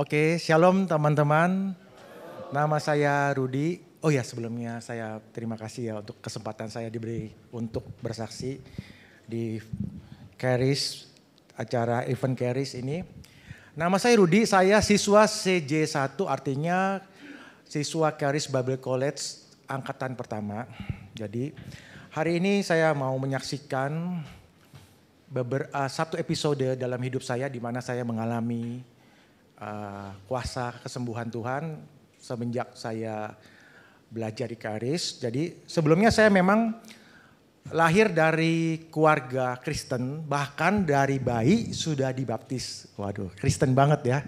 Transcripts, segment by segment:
Oke, shalom teman-teman. Nama saya Rudi. Oh ya, sebelumnya saya terima kasih ya untuk kesempatan saya diberi untuk bersaksi di Charis, acara event Charis ini. Nama saya Rudi, saya siswa CJ1, artinya siswa Charis Bible College angkatan pertama. Jadi hari ini saya mau menyaksikan satu episode dalam hidup saya di mana saya mengalami kuasa kesembuhan Tuhan semenjak saya belajar di Charis. Jadi sebelumnya saya memang lahir dari keluarga Kristen, bahkan dari bayi sudah dibaptis. Waduh, Kristen banget ya.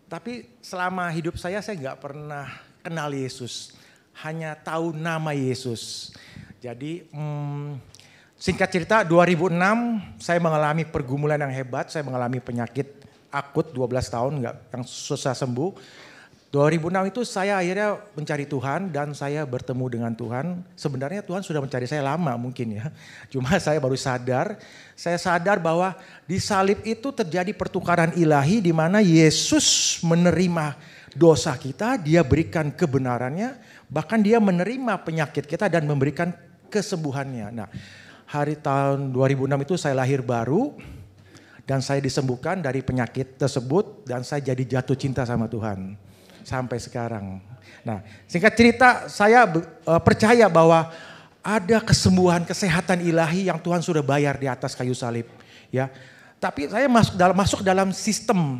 Tapi selama hidup saya nggak pernah kenal Yesus, hanya tahu nama Yesus. Jadi singkat cerita 2006 saya mengalami pergumulan yang hebat, saya mengalami penyakit akut 12 tahun yang susah sembuh. 2006 itu saya akhirnya mencari Tuhan dan saya bertemu dengan Tuhan. Sebenarnya Tuhan sudah mencari saya lama mungkin ya. Cuma saya baru sadar, saya sadar bahwa di salib itu terjadi pertukaran ilahi di mana Yesus menerima dosa kita, dia berikan kebenarannya, bahkan dia menerima penyakit kita dan memberikan kesembuhannya. Nah, hari tahun 2006 itu saya lahir baru. Dan saya disembuhkan dari penyakit tersebut dan saya jadi jatuh cinta sama Tuhan sampai sekarang. Nah, singkat cerita saya percaya bahwa ada kesembuhan, kesehatan ilahi yang Tuhan sudah bayar di atas kayu salib, ya. Tapi saya masuk dalam sistem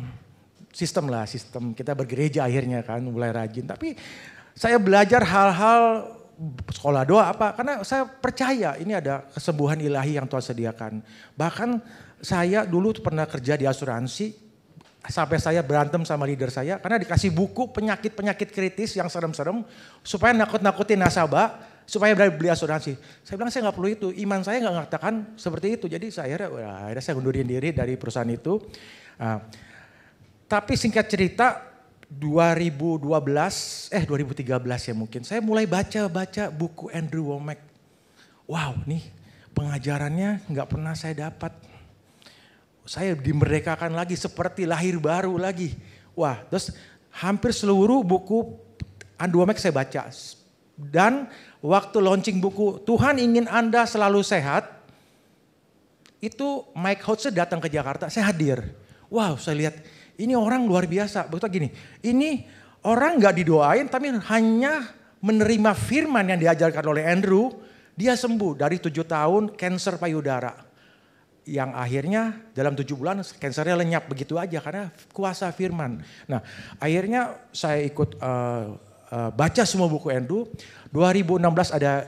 kita bergereja akhirnya kan mulai rajin. Tapi saya belajar hal-hal sekolah doa karena saya percaya ini ada kesembuhan ilahi yang Tuhan sediakan. Bahkan saya dulu pernah kerja di asuransi sampai saya berantem sama leader saya karena dikasih buku penyakit-penyakit kritis yang serem-serem supaya nakut-nakutin nasabah supaya beli asuransi. Saya bilang saya nggak perlu itu, iman saya nggak mengatakan seperti itu. Jadi akhirnya saya undurin diri dari perusahaan itu. Tapi singkat cerita 2013 ya mungkin saya mulai baca buku Andrew Wommack. Wow, nih pengajarannya nggak pernah saya dapat. Saya dimerdekakan lagi seperti lahir baru lagi. Wah, terus hampir seluruh buku Andrew Wommack saya baca. Dan waktu launching buku Tuhan ingin Anda selalu sehat, itu Mike Hotze datang ke Jakarta, saya hadir. Wow, saya lihat ini orang luar biasa. Betul gini, ini orang gak didoain tapi hanya menerima firman yang diajarkan oleh Andrew, dia sembuh dari 7 tahun kanker payudara. Yang akhirnya dalam 7 bulan kansernya lenyap begitu aja karena kuasa firman. Nah akhirnya saya ikut baca semua buku Andrew. 2016 ada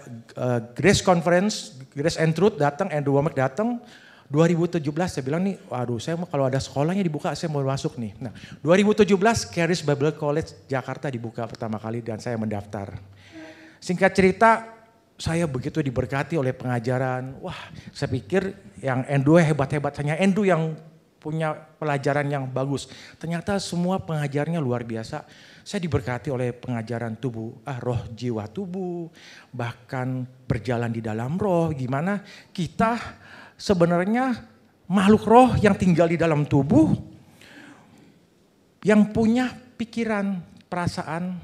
Grace Conference, Grace and Truth datang, Andrew Wommack datang. 2017 saya bilang nih, waduh saya kalau ada sekolahnya dibuka saya mau masuk nih. Nah 2017 Charis Bible College Jakarta dibuka pertama kali dan saya mendaftar. Singkat cerita saya begitu diberkati oleh pengajaran. Wah, saya pikir yang Andrew hebat-hebat, hanya Andrew yang punya pelajaran yang bagus. Ternyata semua pengajarnya luar biasa. Saya diberkati oleh pengajaran tubuh, roh, jiwa, tubuh, bahkan berjalan di dalam roh. Gimana kita sebenarnya makhluk roh yang tinggal di dalam tubuh, yang punya pikiran, perasaan,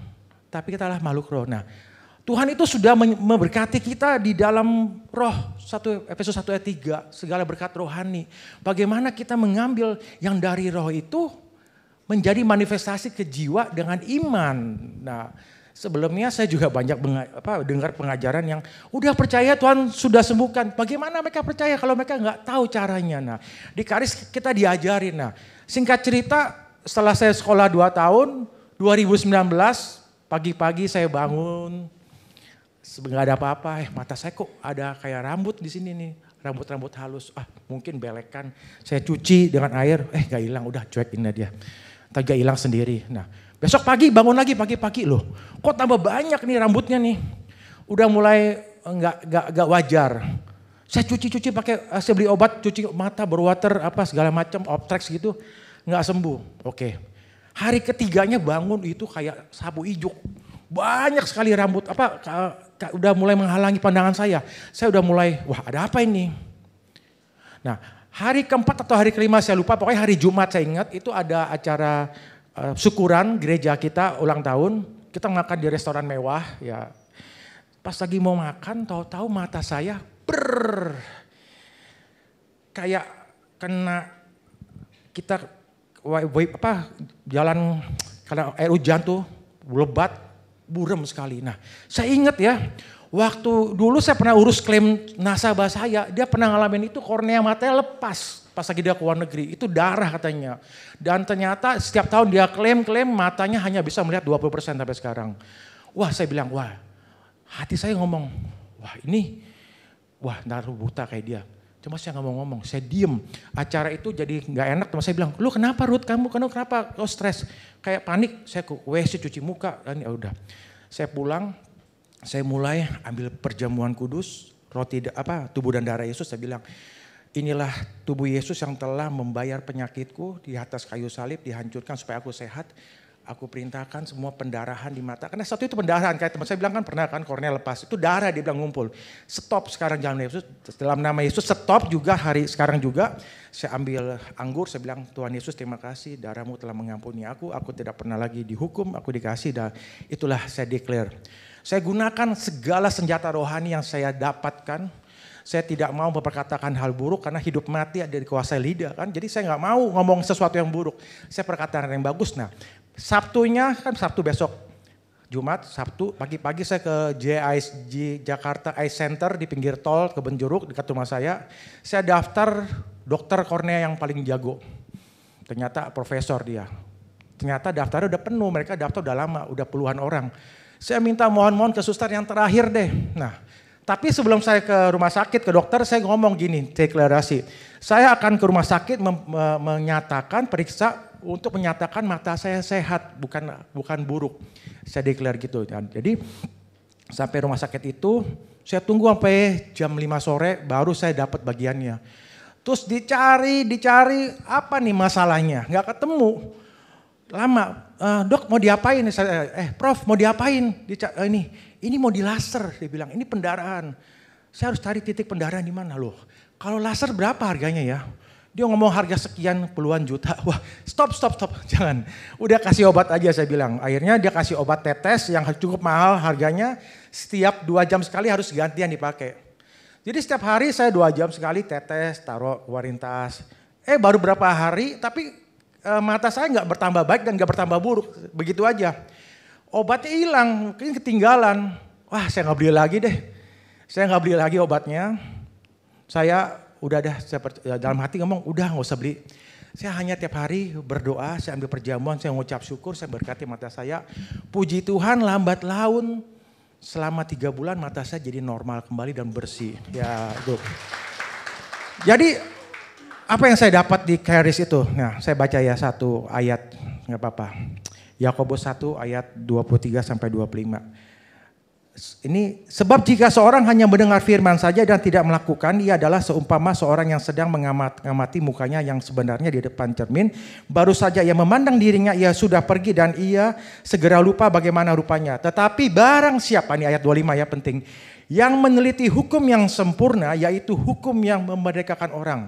tapi kita adalah makhluk roh. Nah, Tuhan itu sudah memberkati kita di dalam roh. Efesus 1 ayat 3, segala berkat rohani. Bagaimana kita mengambil yang dari roh itu menjadi manifestasi ke jiwa dengan iman. Nah, sebelumnya saya juga banyak dengar pengajaran yang udah percaya Tuhan sudah sembuhkan. Bagaimana mereka percaya kalau mereka nggak tahu caranya? Nah, di Charis kita diajarin. Nah, singkat cerita setelah saya sekolah 2 tahun, 2019 pagi-pagi saya bangun. Nggak ada apa-apa, mata saya kok ada kayak rambut di sini nih, rambut-rambut halus. Mungkin belekan. Saya cuci dengan air, nggak hilang, udah cuekin aja. Nggak hilang sendiri. Nah, besok pagi bangun lagi pagi-pagi loh. Kok tambah banyak nih rambutnya nih. Udah mulai nggak wajar. Saya cuci pakai, saya beli obat cuci mata, berwater segala macam, Optrex gitu, nggak sembuh. Oke. Hari ketiganya bangun itu kayak sapu ijuk. Banyak sekali rambut udah mulai menghalangi pandangan saya. Saya udah mulai, wah ada apa ini? Nah, hari keempat atau hari kelima saya lupa, pokoknya hari Jumat saya ingat itu ada acara syukuran gereja kita ulang tahun, kita makan di restoran mewah ya. Pas lagi mau makan, tahu-tahu mata saya kayak kena kita jalan karena air hujan tuh lebat, buram sekali. Nah, saya ingat ya, waktu dulu saya pernah urus klaim nasabah saya, dia pernah ngalamin itu, kornea matanya lepas pas lagi dia ke luar negeri, itu darah katanya. Dan ternyata setiap tahun dia klaim matanya hanya bisa melihat 20% sampai sekarang. Wah, saya bilang, wah, hati saya ngomong, wah naruh buta kayak dia. Cuma saya nggak mau ngomong, saya diem. Acara itu jadi nggak enak, teman saya bilang, lu kenapa Ruth, kamu kenapa kau stres? Kayak panik, saya ke WC cuci muka, dan ya udah. Saya pulang, saya mulai ambil perjamuan kudus, roti tubuh dan darah Yesus. Saya bilang, inilah tubuh Yesus yang telah membayar penyakitku di atas kayu salib, dihancurkan supaya aku sehat. Aku perintahkan semua pendarahan di mata. Karena satu itu pendarahan, kayak teman saya bilang kan pernah kan kornea lepas. Itu darah dia bilang ngumpul. Stop sekarang jangan Yesus. Dalam nama Yesus stop juga sekarang juga. Saya ambil anggur, saya bilang Tuhan Yesus terima kasih darahmu telah mengampuni aku. Aku tidak pernah lagi dihukum, aku dikasih. Dan itulah saya declare. Saya gunakan segala senjata rohani yang saya dapatkan. Saya tidak mau memperkatakan hal buruk karena hidup mati ada di kuasa lidah kan. Jadi saya nggak mau ngomong sesuatu yang buruk. Saya perkataan yang bagus. Nah, Sabtunya kan Sabtu besok, Jumat, Sabtu pagi-pagi saya ke JISG Jakarta Eye Center di pinggir tol Kebon Jeruk dekat rumah saya. Saya daftar dokter kornea yang paling jago. Ternyata profesor dia. Ternyata daftarnya udah penuh, mereka daftar udah lama, udah puluhan orang. Saya minta mohon-mohon ke suster yang terakhir deh. Nah, tapi sebelum saya ke rumah sakit, ke dokter, saya ngomong gini, deklarasi. Saya akan ke rumah sakit menyatakan, periksa untuk menyatakan mata saya sehat, bukan buruk. Saya declare gitu. Jadi sampai rumah sakit itu, saya tunggu sampai jam 5 sore, baru saya dapat bagiannya. Terus dicari, apa nih masalahnya? Nggak ketemu. Lama, dok mau diapain? Prof mau diapain? Ini mau di laser, dia bilang, ini pendarahan. Saya harus cari titik pendarahan di mana loh. Kalau laser berapa harganya ya? Dia ngomong harga sekian puluhan juta. Wah stop, jangan. Udah kasih obat aja saya bilang. Akhirnya dia kasih obat tetes yang cukup mahal harganya. Setiap 2 jam sekali harus gantian dipakai. Jadi setiap hari saya 2 jam sekali tetes, taruh keluarin tas. Baru berapa hari tapi mata saya nggak bertambah baik dan nggak bertambah buruk. Begitu aja. Obatnya hilang, mungkin ketinggalan. Wah saya nggak beli lagi deh. Saya nggak beli lagi obatnya. Saya dalam hati ngomong udah nggak usah beli. Saya hanya tiap hari berdoa, saya ambil perjamuan, saya mengucap syukur, saya berkati mata saya. Puji Tuhan lambat laun selama 3 bulan mata saya jadi normal kembali dan bersih. Ya itu. Jadi apa yang saya dapat di Charis itu? Nah saya baca ya satu ayat, nggak apa-apa. Yakobus 1 ayat 23 sampai 25. Ini sebab jika seorang hanya mendengar firman saja dan tidak melakukan, ia adalah seumpama seorang yang sedang mengamati mukanya yang sebenarnya di depan cermin. Baru saja ia memandang dirinya, ia sudah pergi dan ia segera lupa bagaimana rupanya. Tetapi barang siapa, ini ayat 25 ya penting, yang meneliti hukum yang sempurna, yaitu hukum yang memerdekakan orang.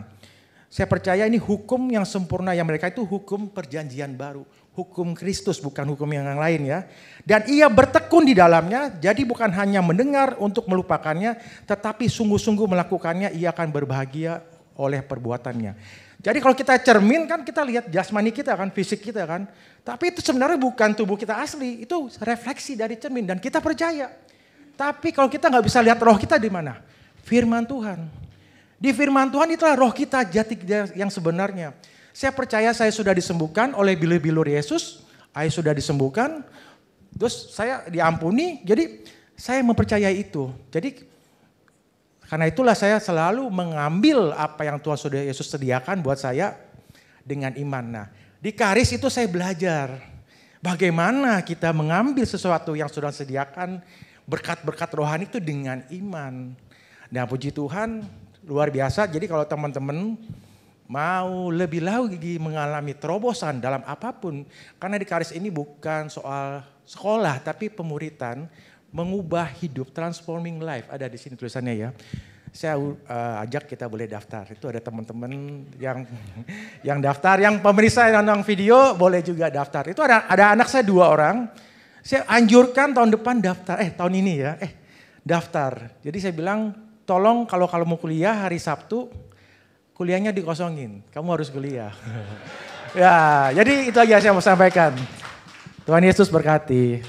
Saya percaya ini hukum yang sempurna yang mereka itu hukum perjanjian baru. Hukum Kristus bukan hukum yang lain ya. Dan ia bertekun di dalamnya, jadi bukan hanya mendengar untuk melupakannya, tetapi sungguh-sungguh melakukannya, ia akan berbahagia oleh perbuatannya. Jadi kalau kita cermin kan kita lihat jasmani kita kan, fisik kita kan. Tapi itu sebenarnya bukan tubuh kita asli, itu refleksi dari cermin dan kita percaya. Tapi kalau kita nggak bisa lihat roh kita di mana? Firman Tuhan. Di firman Tuhan itulah roh kita jati yang sebenarnya. Saya percaya saya sudah disembuhkan oleh bilur-bilur Yesus. Saya sudah disembuhkan. Terus saya diampuni. Jadi saya mempercayai itu. Jadi karena itulah saya selalu mengambil apa yang Tuhan sudah Yesus sediakan buat saya dengan iman. Nah di Charis itu saya belajar. Bagaimana kita mengambil sesuatu yang sudah sediakan. Berkat-berkat rohani itu dengan iman. Nah puji Tuhan luar biasa. Jadi kalau teman-teman mau lebih lagi mengalami terobosan dalam apapun. Karena di Charis ini bukan soal sekolah tapi pemuritan. Mengubah hidup, transforming life. Ada di sini tulisannya ya. saya ajak kita boleh daftar. Itu ada teman-teman yang daftar, yang pemirsa yang nonton video boleh juga daftar. Itu ada anak saya 2 orang. Saya anjurkan tahun depan daftar, tahun ini ya, daftar. Jadi saya bilang tolong kalau mau kuliah hari Sabtu, kuliahnya dikosongin. Kamu harus kuliah. Ya, jadi itu aja saya mau sampaikan. Tuhan Yesus berkati.